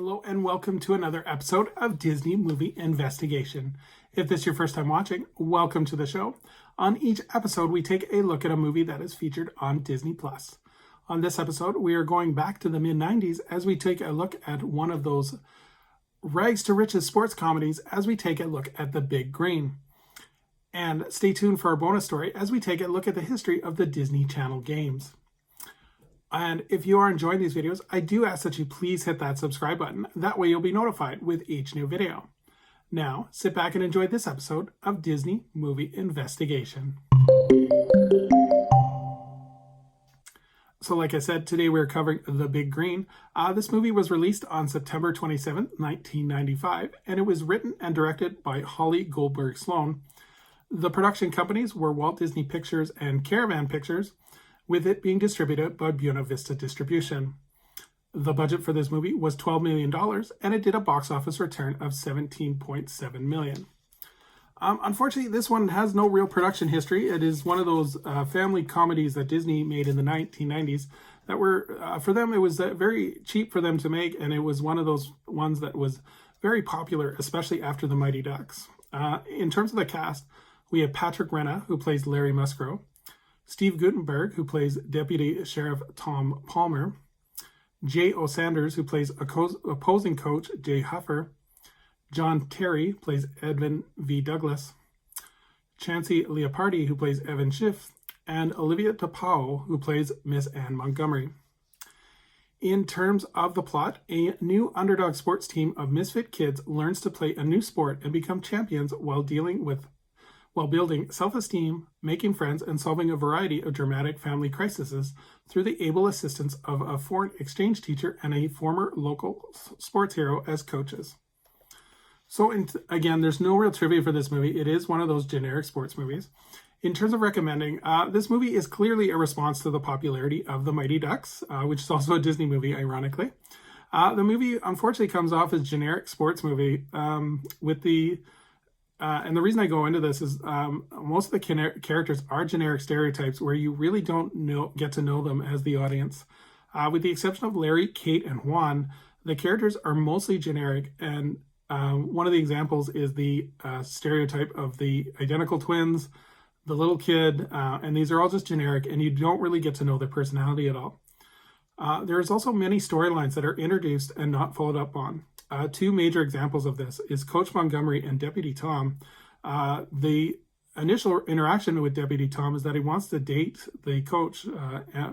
Hello and welcome to another episode of Disney Movie Investigation. If this is your first time watching, welcome to the show. On each episode, we take a look at a movie that is featured on Disney+. On this episode, we are going back to the mid-90s as we take a look at one of those rags to riches sports comedies as we take a look at The Big Green. And stay tuned for our bonus story as we take a look at the history of the Disney Channel games. And if you are enjoying these videos, I do ask that you please hit that subscribe button. That way you'll be notified with each new video. Now, sit back and enjoy this episode of Disney Movie Investigation. So like I said, today we're covering The Big Green. This movie was released on September 27, 1995, and it was written and directed by Holly Goldberg Sloan. The production companies were Walt Disney Pictures and Caravan Pictures, with it being distributed by Buena Vista Distribution. The budget for this movie was $12 million, and it did a box office return of $17.7 million. Unfortunately, this one has no real production history. It is one of those family comedies that Disney made in the 1990s that were, for them, it was very cheap for them to make, and it was one of those ones that was very popular, especially after The Mighty Ducks. In terms of the cast, we have Patrick Renna, who plays Larry Musgrove, Steve Guttenberg, who plays Deputy Sheriff Tom Palmer, Jay O'Sanders, who plays opposing coach Jay Huffer, John Terry plays Edvin V. Douglas, Chancey Leopardi, who plays Evan Schiff, and Olivia Tapao, who plays Miss Anne Montgomery. In terms of the plot, a new underdog sports team of misfit kids learns to play a new sport and become champions while building self-esteem, making friends, and solving a variety of dramatic family crises through the able assistance of a foreign exchange teacher and a former local sports hero as coaches. So again, there's no real trivia for this movie. It is one of those generic sports movies. In terms of recommending, this movie is clearly a response to the popularity of The Mighty Ducks, which is also a Disney movie, ironically. The movie, unfortunately, comes off as generic sports movie with the... and the reason I go into this is most of the characters are generic stereotypes where you really don't get to know them as the audience. With the exception of Larry, Kate, and Juan, the characters are mostly generic. And one of the examples is the stereotype of the identical twins, the little kid, and these are all just generic, and you don't really get to know their personality at all. There's also many storylines that are introduced and not followed up on. Two major examples of this is Coach Montgomery and Deputy Tom. The initial interaction with Deputy Tom is that he wants to date the coach,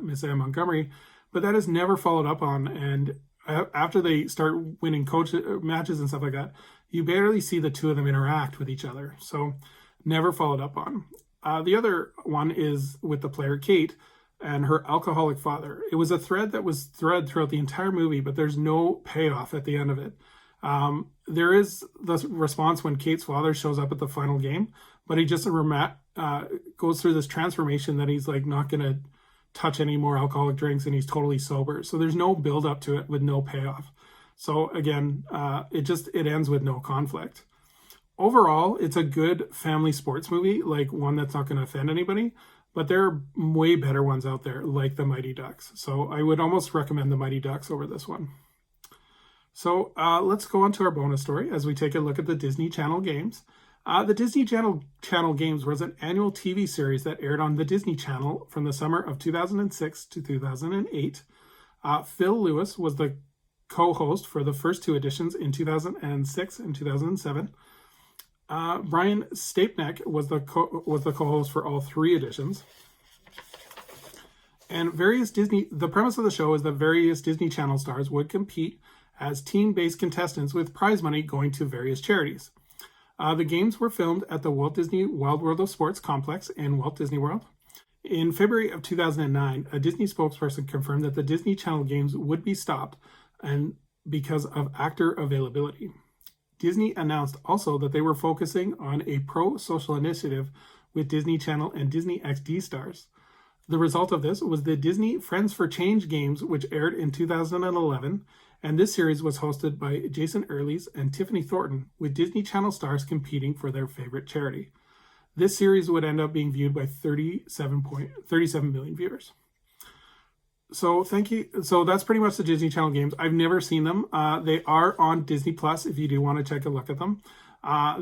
Miss Anne Montgomery, but that is never followed up on. And after they start winning coach matches and stuff like that, you barely see the two of them interact with each other. So never followed up on. The other one is with the player Kate and her alcoholic father. It was a thread that was thread throughout the entire movie, but there's no payoff at the end of it. There is the response when Kate's father shows up at the final game, but he just goes through this transformation that he's like not going to touch any more alcoholic drinks and he's totally sober. So there's no build up to it with no payoff. So again, it ends with no conflict. Overall, it's a good family sports movie, like one that's not going to offend anybody. But there are way better ones out there, like The Mighty Ducks. So I would almost recommend The Mighty Ducks over this one. So let's go on to our bonus story as we take a look at the Disney Channel games. The Disney Channel games was an annual TV series that aired on the Disney Channel from the summer of 2006 to 2008. Phil Lewis was the co-host for the first two editions in 2006 and 2007. Brian Stapleton was the co-host for all three editions. And the premise of the show is that various Disney Channel stars would compete as team-based contestants with prize money going to various charities. The games were filmed at the Walt Disney Wild World of Sports complex in Walt Disney World. In February of 2009, a Disney spokesperson confirmed that the Disney Channel games would be stopped and because of actor availability. Disney announced also that they were focusing on a pro-social initiative with Disney Channel and Disney XD stars. The result of this was the Disney Friends for Change games, which aired in 2011, and this series was hosted by Jason Earlys and Tiffany Thornton, with Disney Channel stars competing for their favorite charity. This series would end up being viewed by 37 million viewers. So thank you. So that's pretty much the Disney Channel games. I've never seen them. They are on Disney Plus if you do want to take a look at them.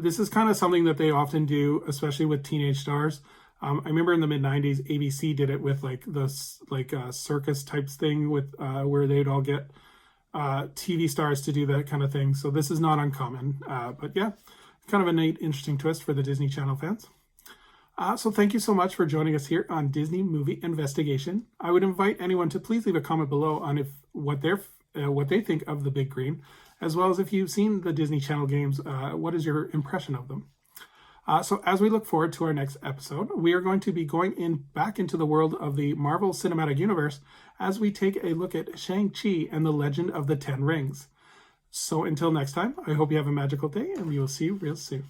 This is kind of something that they often do, especially with teenage stars. I remember in the mid '90s, ABC did it with like this circus types thing with where they'd all get TV stars to do that kind of thing. So this is not uncommon. But yeah, kind of a neat, interesting twist for the Disney Channel fans. So thank you so much for joining us here on Disney Movie Investigation. I would invite anyone to please leave a comment below on what they think of The Big Green, as well as if you've seen the Disney Channel games, what is your impression of them? So as we look forward to our next episode, we are going to be going back into the world of the Marvel Cinematic Universe as we take a look at Shang-Chi and the Legend of the Ten Rings. So until next time, I hope you have a magical day, and we will see you real soon.